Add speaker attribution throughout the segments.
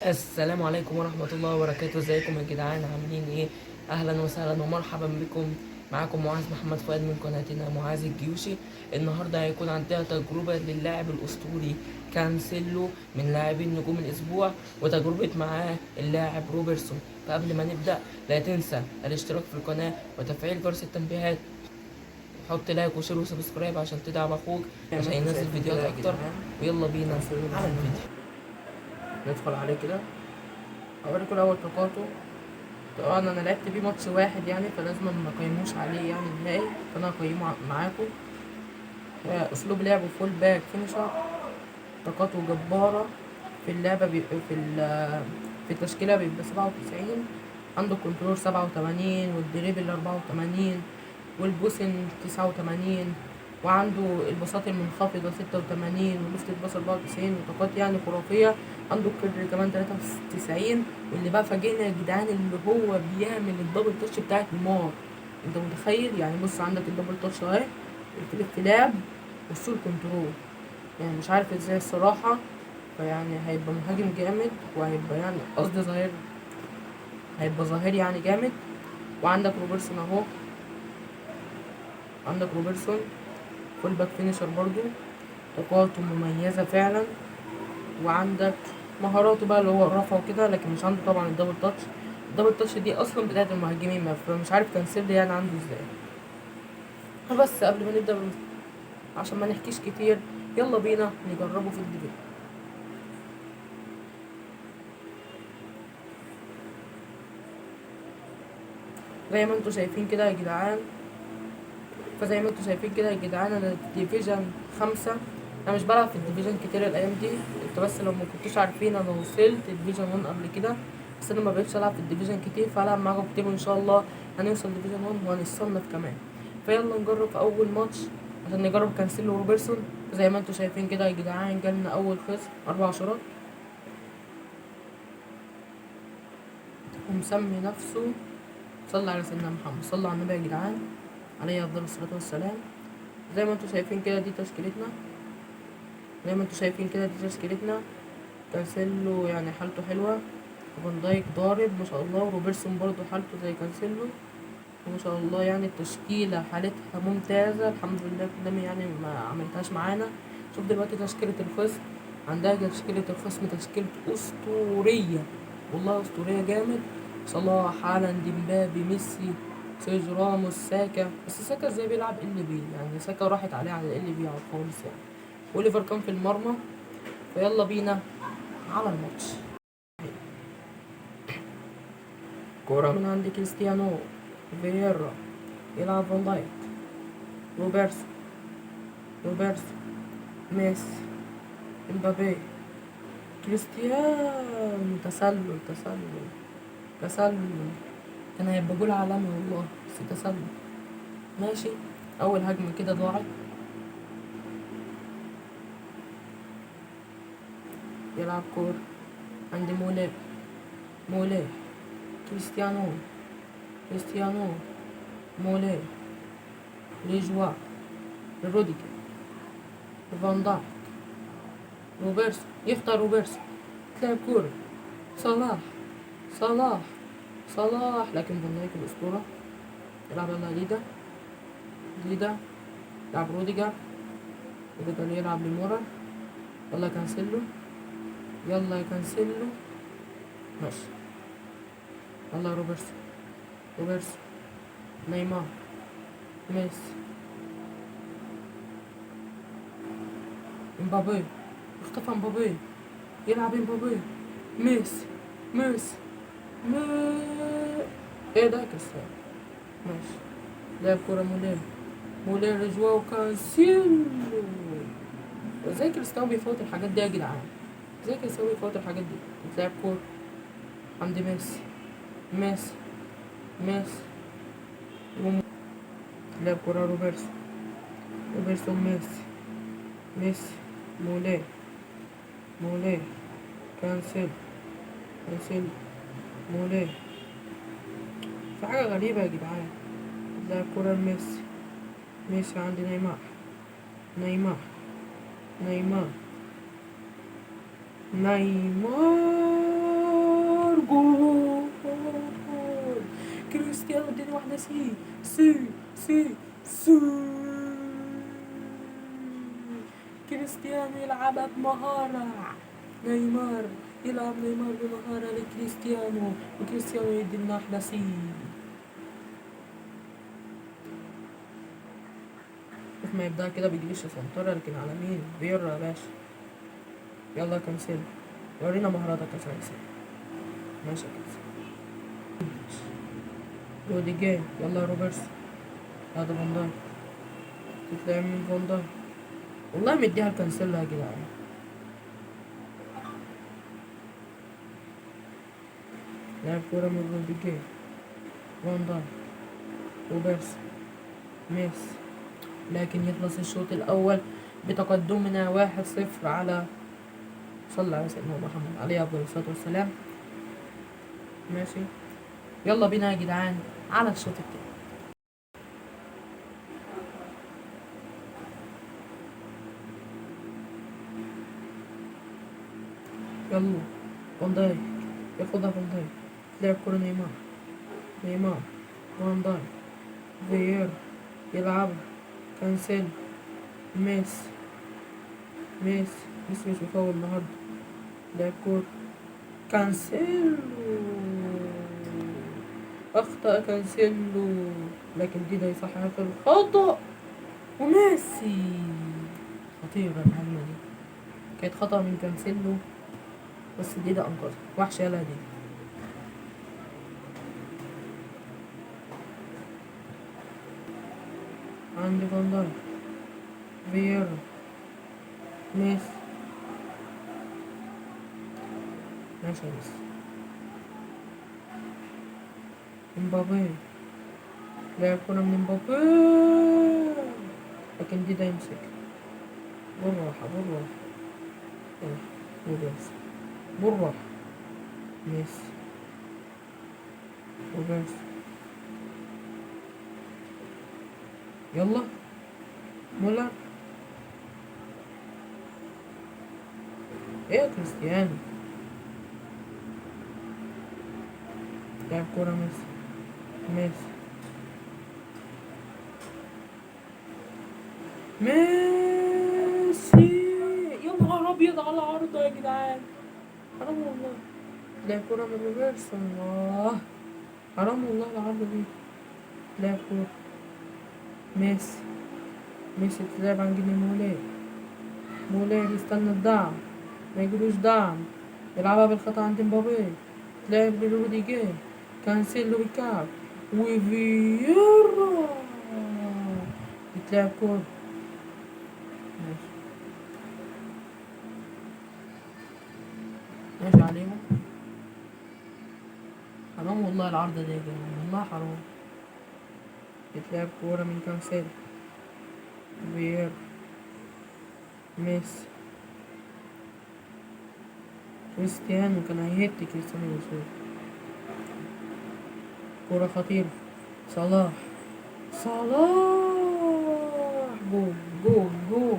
Speaker 1: السلام عليكم ورحمة الله وبركاته. ازيكم يا جدعان؟ عاملين ايه؟ اهلا وسهلا ومرحبا بكم. معاكم معاذ محمد فؤاد من قناتنا معاذ الجيوشي. النهارده هيكون عندنا تجربة للاعب الاسطوري كانسيلو من لاعبين نجوم الاسبوع، وتجربة معاه اللاعب روبرتسون. فقبل ما نبدأ لا تنسى الاشتراك في القناة وتفعيل جرس التنبيهات، حط لايك وشير وسبسكرايب عشان تدعم اخوك عشان ينزل فيديوهات اكتر. ويلا بينا على الفيديو. ندخل عليه كده، اوريكم الاول طاقاته. طبعا انا لعبت بيه ماتش واحد يعني، فلازم ما اقيموش عليه يعني نهائي، فانا هقيمه معاكم. اسلوب لعبه فول باك فينيشر، طاقاته جبارة. في اللعبة بيبقى في التشكيلة بيبقى 97. عنده كنترول 87، والدريبل 84، والبوسن 89، وعنده البساط المنخفضة 86، ولفت الباص 94، وطاقات يعني خرافية. عنده الكرة كمان 93. واللي بقى فاجئنا يا جدعان اللي هو بيعمل الدبل تاتش بتاعت نيمار. انت متخيل؟ يعني بص، عندك الدبل تاتش اهي، الفليك لعب، والسول كنترول. يعني مش عارف ازاي الصراحة. فيعني هيبقى مهاجم جامد، وهيبقى يعني قصدي ظاهر، هيبقى ظاهري يعني جامد. وعندك روبرتسون اهو، عندك روبرتسون فول باك فينيشر برضو، طاقاته مميزة فعلا. وعندك مهاراته بقى اللي هو الرفع وكده، لكن مش عنده طبعا الدبل تاتش. الدبل تاتش دي اصلا بتاعت المهاجمين، فمش عارف كان يعني عنده ازاي. بس قبل ما نبدأ، عشان ما نحكيش كتير، يلا بينا نجربه في الديفيد. زي ما انتوا شايفين كده يا جدعان، انا ديفيجن 5. انا مش بلعب في الديفيجن كتير الايام دي. انتوا بس لو ما كنتوش عارفين، انا وصلت ديفيجن 1 قبل كده، بس انا ما بقتش العب في الديفيجن كتير، فالعب معاكم كتير وان شاء الله هنوصل ديفيجن 1 وهنتصنف كمان. فيلا نجرب في اول ماتش عشان نجرب كانسيلو وروبرتسون. زي ما انتوا شايفين كده يا جدعان، جالنا اول خصم 4 شرط، ومسمي نفسه، صلى على سيدنا محمد، صلى على النبي يا جدعان عليه افضل الصلاه والسلام. زي ما انتوا شايفين كده دي تشكيلتنا، كانسيلو يعني حالته حلوة، وفان دايك ضارب ما شاء الله، وروبرتسون برضو حالته زي كانسيلو ما شاء الله. يعني التشكيلة حالتها ممتازة الحمد لله، قدامي يعني ما عملتهاش معانا. شوف دلوقتي تشكيلة الخصم، عندها تشكيلة الخصم تشكيلة أسطورية، والله أسطورية جامد. صلاح، هالاند، مبابي، ميسي، سيرجيو راموس، ساكا. بس ساكا ازاي بيلعب ال بي؟ يعني ساكا راحت عليه على ال بي على خالص يعني. وليفر كان في المرمى. فيلا بينا على الماتش. كورة من عند كريستيانو، فييرا يلعب فان دايك، روبرتسون، ميسي، امبابي، كريستيانو، تسلل. كان هيبقى جول عالمي والله، بس تسلل. ماشي. أول هجمة كده ضاعت. يلعب كورة عند مولاي، كريستيانو، مولاي، ليجوا، روديجر، فان دايك، روبرتسون، يختار روبرتسون، تلعب كورة، صلاح، صلاح لكن فان دايك الأسطورة. يلعب يلا ليدا، يلعب روديجر يلعب لمورا. يلا كانسيلو، ماشي. يلا روبرتسون، نيمار، ميسي، امبابي، اختفى امبابي، يلعب امبابي، ميسي، ميسي، ايه ده كريستيانو؟ ماشي. لعب كورة مولاي رجواو كانسيلو. ازاي كريستيانو بيفوت الحاجات دي يا جدعان؟ بتلعب كورة عند ميسي، ميسي، لعب كورة روبرتسون، ميسي، مولاي، كانسيلو، مولاي. في حاجة غريبة يا جدعان. لعب كورة ميسي عند نيمار، نيمار، كريستيانو اديني واحدة سي. سي سي سي. كريستيانو يلعبها بمهارة. نيمار يلعب نيمار بمهارة لكريستيانو، وكريستيانو يدي لنا واحدة سي. شوف ما يبدأ كده بيجيليش سنترة، لكن على مين؟ فييرا يا باشا. يلا كانسيلو ورينا مهاراتك يا كانسيلو. ماشي يا كانسيلو. روديجير يلا يا روبرتسون. هذا فان دايك تتلعب من فان دايك. والله مديها لكانسيلو يا جدعان. لعب كورة من روديجير، فان دايك، روبرتسون، ميسي. لكن يخلص الشوط الأول بتقدمنا 1-0 على صلى على سيدنا محمد عليه أفضل الصلاة والسلام. ماشي يلا بينا يا جدعان على الشوط التاني. يلا فان دايك ياخدها، فان دايك تلعب كورة نيمار، نيمار فان دايك فييرا يلعبها كانسيلو، ميسي ميسي مش بيفول النهارده. لعب كورة كانسيلو، أخطأ كانسيلو، لكن دي يصحح في الخطأ. وميسي خطيرة الهجمة دي، كانت خطأ من كانسيلو بس دي أنقذها. وحشة يلا دي. عندي فان دايك، فييرا، ميسي. ماشي يا ميسي. امبابي لعب كورة من امبابي، لكن دي يمسك بالراحة بالراحة. روبرتسون بالراحة. ميسي روبرتسون يلا مولر. ايه يا كريستيانو؟ لعب كورة ميسي، ميسي ميسي. يا نهار ابيض على العارضة يا جدعان، حرام والله. لعب كورة من روبرتسون، الله حرام والله العارضة دي. لعب كورة ميسي، ميسي تلعب عن جني مولاي، مولاي بيستنى الدعم، ما يجيلوش دعم، يلعبها بالخطأ عند مبابي، تلعب لروديجير، كانسيلو بالكعب، وفييرا بتلعب كورة. ماشي ماشي عليهم. حرام والله العارضة دي يا جدعان، والله حرام. بتلعب كورة من كانسيلو، فييرا، ميسي، كريستيانو كان هيهت كريستيانو يوسف. كورة خطيرة، صلاح، صلاح جول جول جول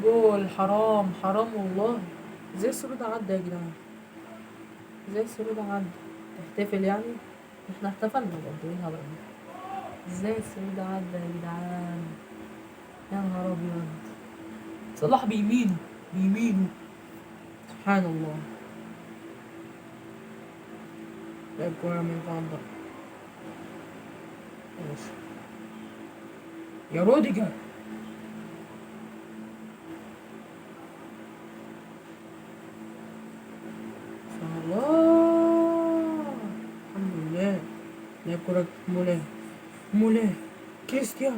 Speaker 1: جول. حرام حرام والله. ازاي السرور ده عدى يا جدعان؟ ازاي السرور ده عدى؟ تحتفل يعني؟ احنا احتفلنا برضه، ايه الهبل ده؟ ازاي السرور ده عدى يا جدعان؟ يا نهار ابيض. صلاح بيمينه بيمينه، سبحان الله. لعب كورة من فاندا، ماشي يا روديجر. الله الحمد لله. لعب كورة مولاي، مولاي كريستيانو،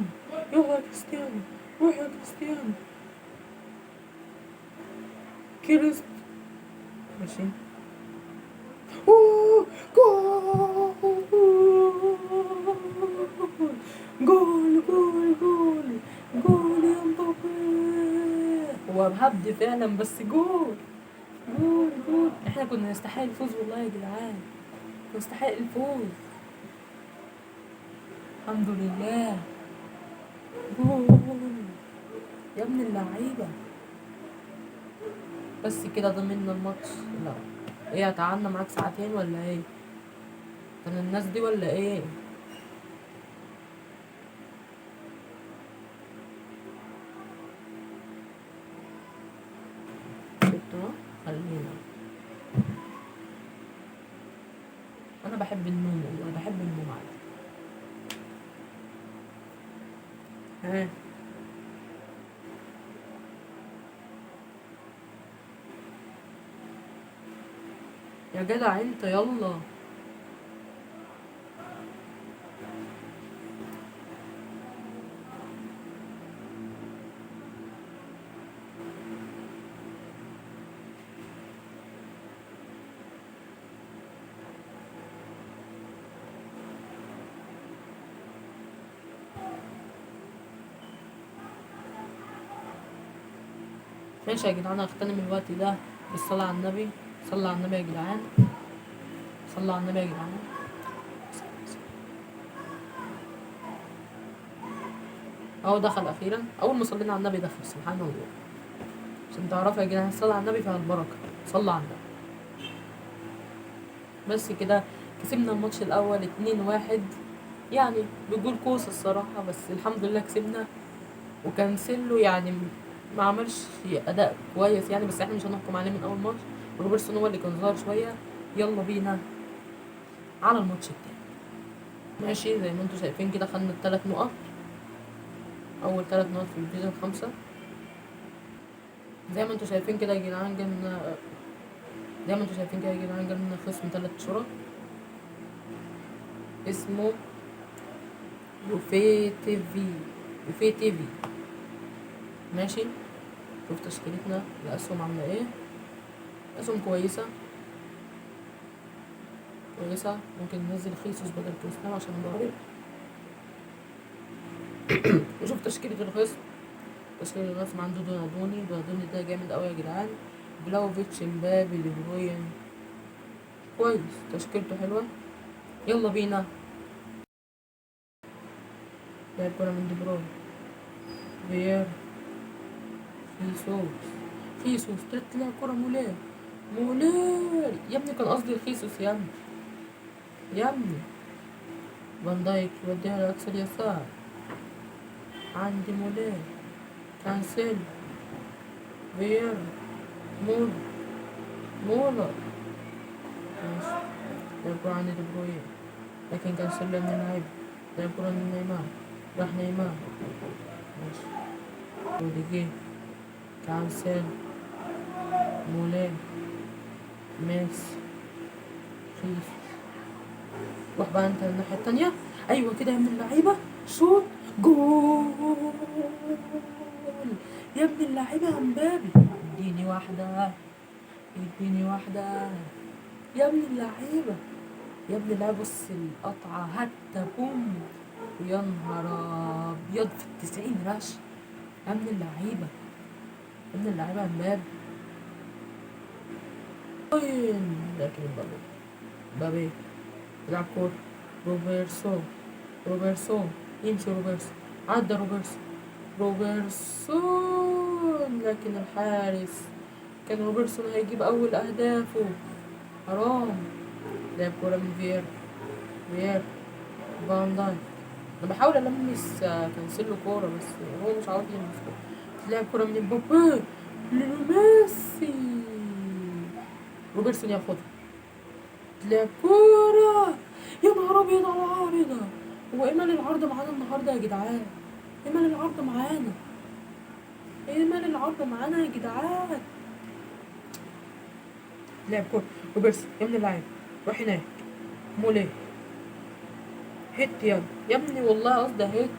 Speaker 1: يلا يا كريستيانو روح يا كريستيانو. كريست ماشي. أوه، جول جول جول جول جول يا مبابي. هو هبد فعلا بس جول جول جول. احنا كنا نستحق الفوز والله يا جدعان، نستحق الفوز. الحمد لله. جول يا ابن اللعيبة. بس كده ضمننا الماتش. لا ايه، هتقعدنا معاك ساعتين ولا ايه؟ كان الناس دي ولا ايه؟ انا بحب النوم والله، بحب النوم عادي. ها يا جدع انت يلا. ماشي يا جدعان، هغتنم الوقت ده بالصلاة على النبي. صلى على النبي يا جدعان، صلى على النبي يا جدعان. اهو دخل اخيرا، اول ما صلينا على النبي دخل، سبحان الله. عشان تعرفوا يا جدعان الصلاة على النبي فيها البركة. صلى على النبي. بس كده كسبنا الماتش الاول 2-1. يعني بجول كوس الصراحة، بس الحمد لله كسبنا. وكانسيلو يعني ما عملش اداء كويس يعني، بس احنا مش هنحكم عليه من اول ماتش. روبرتسون هو اللي كان ظاهر شويه. يلا بينا على الماتش التاني. ماشي زي ما انتم شايفين كده، خدنا الثلاث نقط، اول 3 نقط في الفيزيون 5. زي ما انتم شايفين كده يا جدعان، جالنا خصم 3 شرط اسمه يوفي تيفي. ماشي، شوف تشكيلتنا الاسهم عامله ايه. اسهم كويسه. ممكن ننزل خيسوس بدل كريستيانو عشان ضهري. وشوف تشكيلة الخصم. تشكيلة الخصم عنده دونادوني ده جامد قوي يا جدعان. فلاوفيتش، مبابي، دي بروين. كويس، تشكيلته حلوة. يلا بينا. لعب كرة من دي بروين، فيير، خيسوس تطلع كرة مولير يا ابني، كان قصدي خيسوس يا ابني. فان دايك يوديها لأقصى اليسار، عندي مولير، كانسيل، فيير، مولر. ماشي، لعب كرة عند دي بروين، لكن كانسيلو من اللعيبة. لعب كرة من نيمار، راح نيمار. ماشي، روديجير، كانسيل، موليه، ميسي، خيس. روح بقى انت الناحية التانية. ايوه كده يا ابن اللعيبة، شوط، جول يا ابن اللعيبة يا مبابي. اديني واحدة يا ابن اللعيبة. بص القطعة هتا بوم. يا نهار ابيض، في 90 رش. يا ابن اللعيبة يا مبابي. لكن مبابي يلعب كورة. روبرتسون يمشي. عدى روبرتسون، لكن الحارس كان روبرتسون هيجيب أول أهدافه. حرام. لعب كورة من فيير، فان دايك. أنا بحاول ألمس كانسيلو كورة، بس هو مش عارف يلمس كورة. لعب كورة من مبابي لميسي. روبرتسون ياخدها. لعب كورة، يا نهار أبيض على العارضة. هو إيه مال العرض معانا النهاردة يا جدعان؟ إيه مال العرض معانا يا جدعان؟ لعب كورة روبرتسون يا ابن اللعيبة، روح هناك. موليه، هيت يا ابني والله قصدي هيت.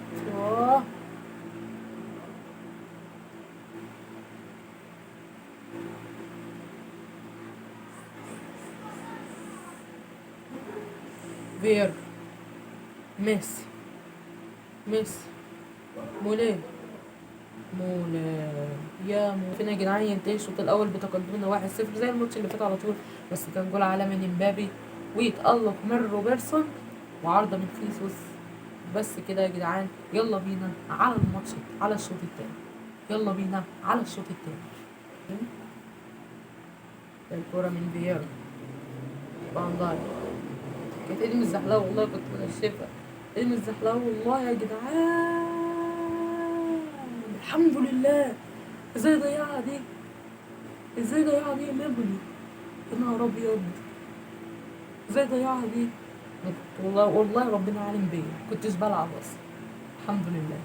Speaker 1: فير، ميسي، موليه، فين يا جدعان؟ ينتهي الشوط الاول بتقدمنا 1-0 زي الماتش اللي فات على طول، بس كان جول عالمي من مبابي، ويتألق من روبرتسون، وعارضة من خيسوس. بس كده يا جدعان، يلا بينا على الماتش، على الشوط التاني. الكرة من فييرا، فان دايك. كانت ايدي متزحلقة والله، كنت منشفة. ايدي متزحلقة والله يا جدعان. الحمد لله. ازاي ضيعها دي مبلي؟ يا نهار ابيض، ازاي ضيعها دي؟ والله ربنا عالم بيا، كنتش بلعب اصلا، الحمد لله.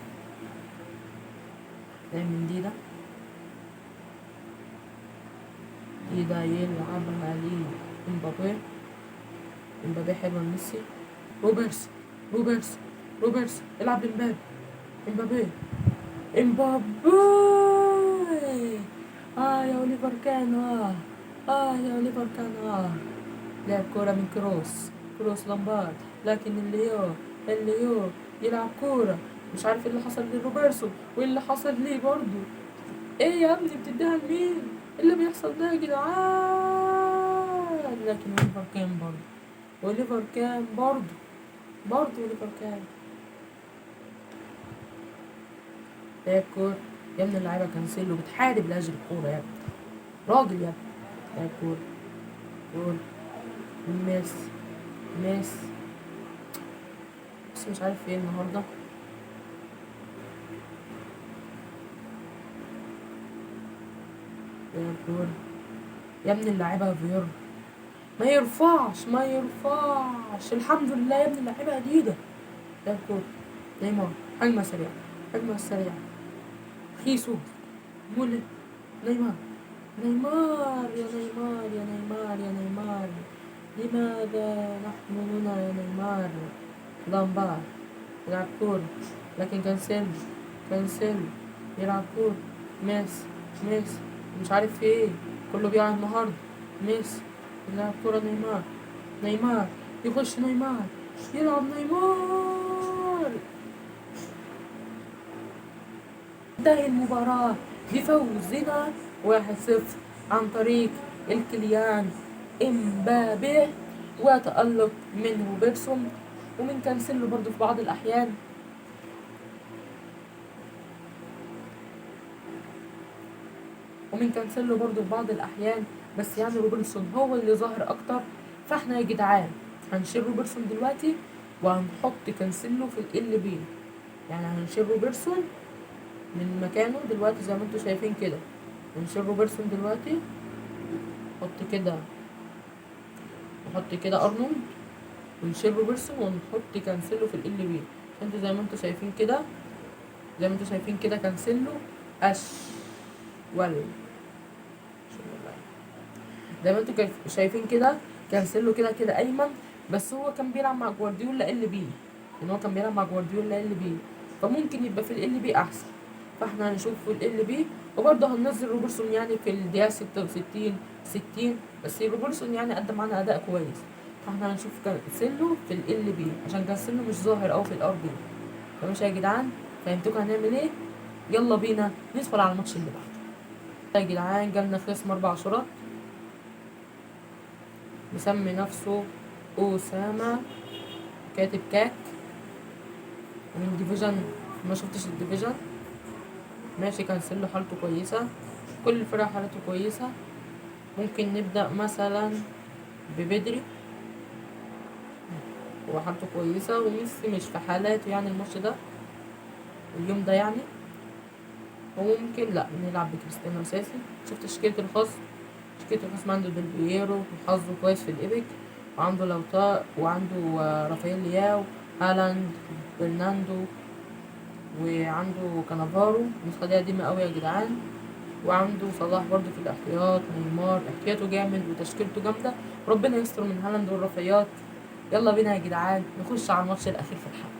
Speaker 1: من دي ده يلعبها ليه امبابي. امبابي حلوة ميسي. روبرتس روبرتس روبرتس العب لمبابي. امبابي امبابي. يا اوليفر كان يا اوليفر كان لعب كورة من كروس لامبارد، لكن الليو يلعب كورة. مش عارف ايه اللي حصل لروبرتسو وايه اللي حصل ليه برضو. ايه يا ابني بتديها لمين؟ إيه اللي بيحصل ده يا جدعان؟ لكن اوليفر كان برضو اوليفر كان لعب كورة. يا ابن اللعيبة كانسيلو بتحارب لاجل الكورة يا ابني، راجل يا ابني. لعب كورة جول. ميسي بس مش عارف ايه النهارده. لعب كورة يا ابن اللعيبة فيور. ما يرفعش الحمد لله يا ابن اللعيبة جديدة. لعب كورة نيمار. هجمة سريعة خيسو مولي. نيمار يا نيمار. لماذا نحن هنا يا نيمار؟ لامبار يلعب كورة، لكن كانسيلو يلعب كورة. ميسي مش عارف في ايه، كله بيقع النهاردة. ميسي يلعب كورة. نيمار يخش. يلعب نيمار. انتهي المباراة بفوزنا 1-0 عن طريق الكليان امبابي، وتألق من روبرتسون ومن كانسيلو برضو في بعض الأحيان. بس يعني روبرتسون هو اللي ظاهر أكتر. فاحنا يا جدعان هنشيل روبرتسون دلوقتي وهنحط كانسيلو في ال بي. يعني هنشيل روبرتسون من مكانه دلوقتي زي ما انتوا شايفين كده. هنشيل روبرتسون دلوقتي، نحط كده ارنولد، ونشيل روبرتسون ونحط كانسيلو في ال بي. انتوا زي ما انتوا شايفين كده كانسيلو ول زي ما انتوا شايفين كده كانسيلو كده ايمن. بس هو كان بيلعب مع جوارديولا ال بي، فممكن يبقى في ال بي احسن. فاحنا هنشوف في ال بي، وبرضه هننزل روبرتسون يعني في الدقيقة 66 60. بس روبرتسون يعني قدم معانا اداء كويس. فاحنا هنشوف كانسيلو في ال بي عشان كانسيلو مش ظاهر اوي في الار بي. فماشي يا جدعان، فهمتكم هنعمل ايه. يلا بينا ندخل على الماتش اللي بعده. يا جدعان جالنا خصم 4 شرط، مسمي نفسه أسامة، كاتب كاك، من ديفيجن. ما شفتش الديفيجن. ماشي كانسيلو حالته كويسة، كل الفرق حالته كويسة. ممكن نبدأ مثلا ببدري، هو حالته كويسة، وميسي مش في حالاته يعني الماتش ده اليوم ده يعني. وممكن لا نلعب بكريستيانو أساسي. شفت تشكيلة الخصم عنده ديل بييرو وحظه كويس في الإيبك، وعنده لوتا، وعنده رافائيل لياو، هالاند، برناندو، وعنده كانافارو. النسخة دي قديمة قوي يا جدعان. وعنده صلاح برضو في الاحتياط. نيمار احتياطه جامد وتشكيلته جامدة. ربنا يستر من هالاند والرفيات. يلا بينا يا جدعان نخش على الماتش الأخير في الحلقة.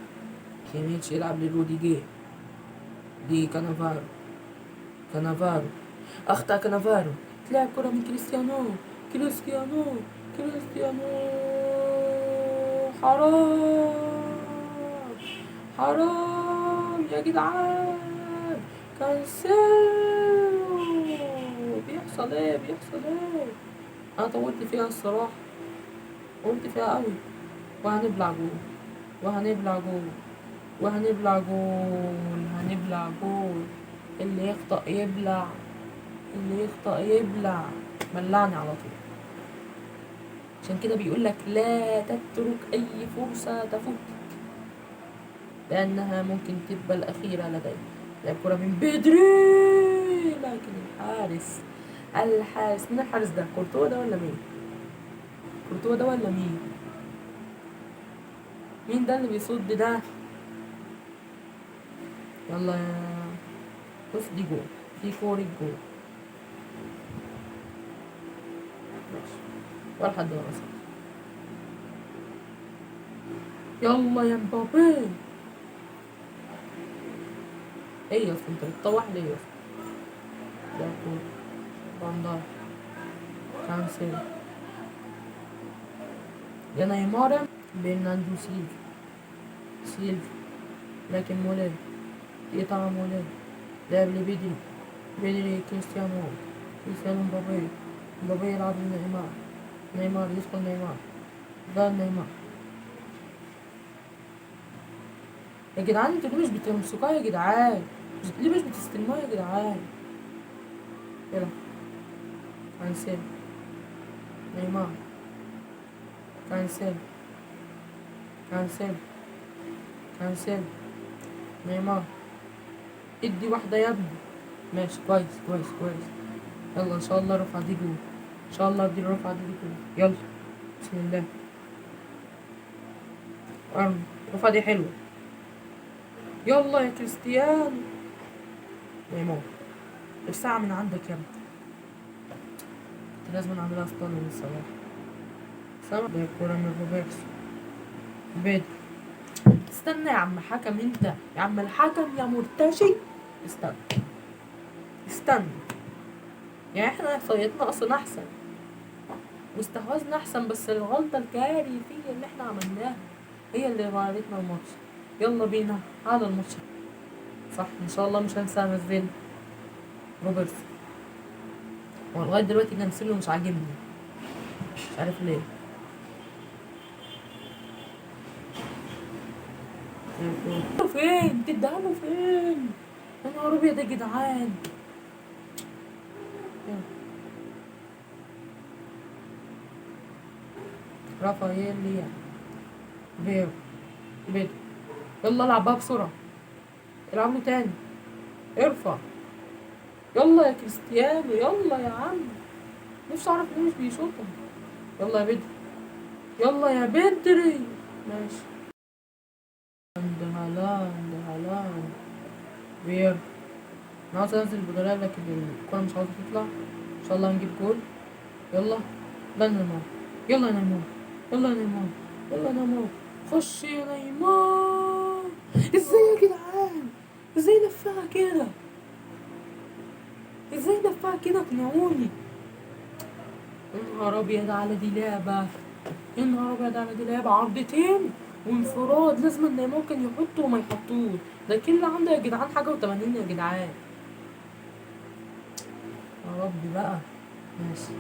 Speaker 1: كيميتش يلعب لروديجير. دي كانافارو أخطأ كانافارو. تلعب كرة من كريستيانو. حرام يا جدعان. كانسيلو بيحصل ايه. انا طولت فيها الصراحة، قلت فيها قوي. وهنبلع جول هنبلع جول. اللي يخطأ يبلع. بلعني على طول. عشان كده بيقولك لا تترك اي فرصة تفوت، لانها ممكن تبقى الاخيرة لديك. لعب كرة من بدري، لكن الحارس مين الحارس ده؟ كورتوا ده ولا مين؟ مين ده اللي بيصد ده؟ يلا يا بص، دي جول، دي كورة جول. ماشي، ولا حد ورا صح. يلا يا مبابي. ايه يا اسطى انت بتطوح ليه يا اسطى؟ ده كورة فان دايك، كانسيلو، يا نيمار، برناردو سيلفا، سيلفا، لكن مولر، يقطع مولر، لعب لبدري، بدري كريستيانو، كريستيانو مبابي، مبابي يلعب لنيمار، نيمار يدخل نيمار، ده نيمار. يا جدعان انتوا ليه مش بتمسكوها يا جدعان؟ ليه مش بتستلموها يا جدعان؟ يلا كانسيلو، نيمار، كانسيلو، كانسيلو، كانسيلو، نيمار، ادي واحدة يا ابني. ماشي، كويس كويس كويس. يلا ان شاء الله رفع دي جول، ان شاء الله دي رفع دي جول. يلا بسم الله. ارمي، رفع دي حلوة. يلا يا كريستيانو. نيمار، الساعة من عندك يا ابني، كنت لازم اعملها اسطوانة من الصراحة. سامع ده الكورة من روبرتسون، بدري. استنى يا عم حكم انت، يا عم الحكم يا مرتشي. استنى، استنى. يعني احنا احصائياتنا اصلا احسن واستحواذنا احسن، بس الغلطة الكارثية اللي احنا عملناها هي اللي غيرتنا الماتش. يلا بينا على الماتش. صح، ان شاء الله مش هنسى انزل روبرتسون. هو لغاية دلوقتي كانسيلو مش عاجبني، مش عارف ليه. فين تديها له فين؟ يا نهار ابيض يا جدعان. رافائيل ليا، فيرو، بدري. يلا العب بقى بسرعة، العب له تاني، ارفع. يلا يا كريستيانو، يلا يا عم. نفسي اعرف ليه مش بيشوطها. يلا يا بدري، يلا يا بدري. ماشي. هالاند، هالاند، فيرو. انا عاوز انزل بدلاء لكن الكورة مش عاوزة تطلع. ان شاء الله هنجيب جول. يلا، لا نيمار، يلا يا نيمار، يلا يا نيمار، يلا يا نيمار، خش يا نيمار. ازاي يا جدعان؟ ازاي لفها كده؟ ازاي لفها كده؟ اقنعوني. يا نهار ابيض على دي لعبة، يا نهار ابيض على دي لعبة. عرضتين وانفراد، لازم ان ممكن يحطه وما يحطوش. ده كل عنده يا جدعان حاجة و80 يا جدعان. يا رب بقى. ماشي،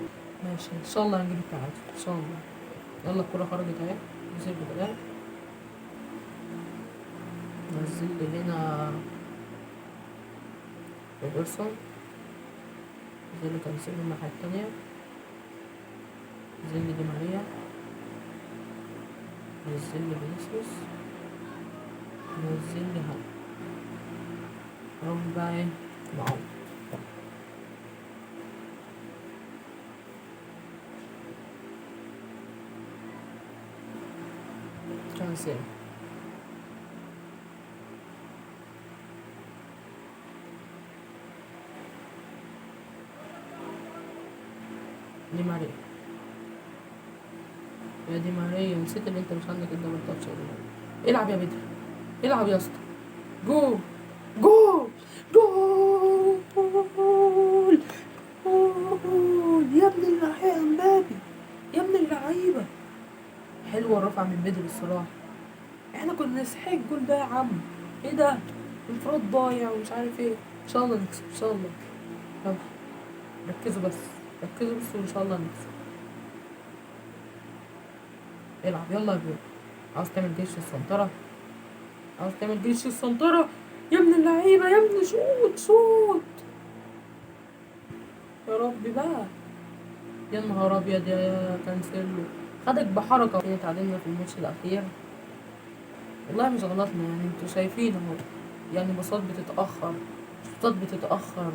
Speaker 1: ماشي ان شاء الله هنجيب التعادل ان شاء الله. يلا الكرة خرجت اهي، نزل بدلاء. نزل لي هنا روبرتسون، نزل لي كانسيلو الناحية التانية، نزل لي دي ماريا، نزل لي فينيسيوس، نزل لي هالاند. رب بقى ايه معاهم. كانسيلو، دي ماريا، يا دي ماريا نسيت ان انت مش عندك الدبل تاتش يا دي ماريا. العب يا بدري، العب يا اسطى. جول، جول، جول، جول، جول يا ابن اللعيبة يا مبابي، يا ابن اللعيبة. حلوة الرفعة من بدري الصراحة. احنا كنا نستحق الجول ده يا عم. ايه ده؟ انفراد ضايع ومش عارف ايه. ان شاء الله نكسب ان شاء الله. يلا ركزوا بس، ركزوا بس وان شاء الله نكسب. العب يلا يا بيو. عاوز تعمل جيش السنطرة، عاوز تعمل جيش السنطرة يا ابن اللعيبة، يا ابن شوت شوت. يا رب بقى. يا نهار ابيض يا كانسيلو، خدك بحركة. اتعادلنا في الماتش الأخير، والله مش غلطنا يعني، انتوا شايفين اهو. يعني باصات بتتأخر، شوطات بتتأخر،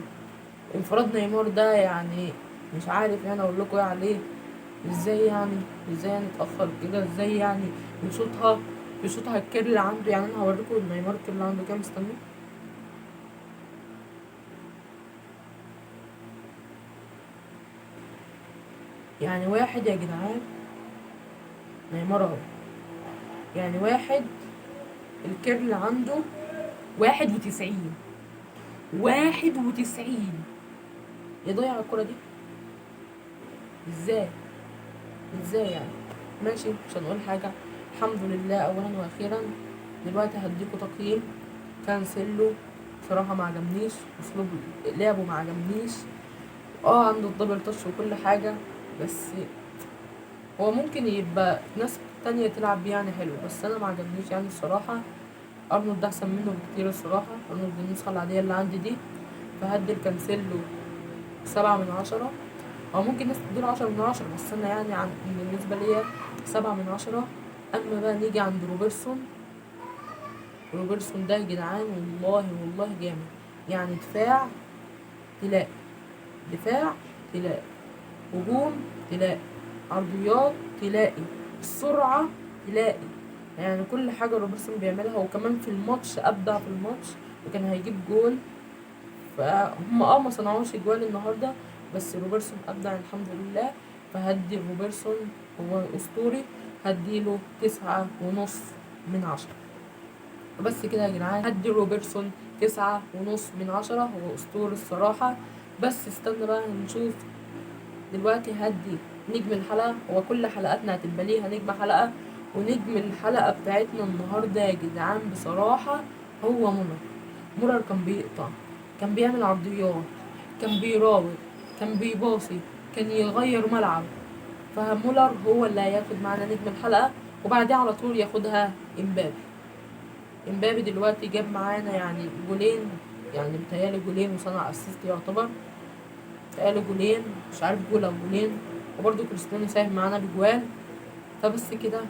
Speaker 1: انفراد نيمار ده يعني مش عارف يعني اقول لكم ايه عليه. ازاي يعني، ازاي يعني اتأخر كده، ازاي يعني يشوطها بيشوط على الكيرل اللي عنده. يعني انا هوريكم نيمار الكيرل اللي عنده كام، استنوا. يعني واحد يا جدعان، نيمار اهو، يعني واحد الكيرل عنده 91. 91 يضيع الكرة دي ازاي؟ ازاي يعني؟ ماشي، مش هنقول حاجة. الحمد لله اولا واخيرا. دلوقتي هديكوا تقييم. كانسيلو صراحة ما عجبنيش، اسلوب لعبه ما عجبنيش. عنده الدبل تاتش وكل حاجة، بس هو ممكن يبقى ناس تانية تلعب بيه يعني حلو، بس انا ما عجبنيش يعني الصراحة. ارنولد احسن منه بكتير الصراحة. ارنولد النسخة العادية اللي عندي دي، فهدي الكانسيلو 7/10. او ممكن ناس تديله 10/10، بس انا يعني بالنسبة ليا 7/10. اما بقى نيجي عند روبرتسون. روبرتسون ده يا جدعان والله والله جامد. يعني دفاع تلاقي، دفاع تلاقي، هجوم تلاقي، عرضيات تلاقي، السرعة تلاقي، يعني كل حاجة روبرتسون بيعملها. وكمان في الماتش أبدع في الماتش، وكان هيجيب جول. فهم ما صنعوش جوال النهاردة، بس روبرتسون أبدع الحمد لله. فهدي روبرتسون، هو أسطوري، هديله 9.5/10. بس كده يا جدعان، هدي روبرتسون 9.5/10. هو أسطوري الصراحة. بس استنى بقى نشوف دلوقتي. هدي نجم الحلقة. هو كل حلقاتنا هتبقى ليها نجم حلقة، ونجم الحلقة بتاعتنا النهاردة يا جدعان بصراحة هو منر. منر كان بيقطع، كان بيعمل عرضيات، كان بيراوغ، كان بيباصي، كان يغير ملعب. فمولر هو اللي هياخد معانا نجم الحلقة، وبعديه على طول ياخدها امبابي. امبابي دلوقتي جاب معانا يعني جولين، يعني بتهيألي جولين وصنع اسيست يعتبر. بتهيألي جولين، مش عارف جول او جولين. وبرده كريستيانو ساهم معانا بجوال. فبس كده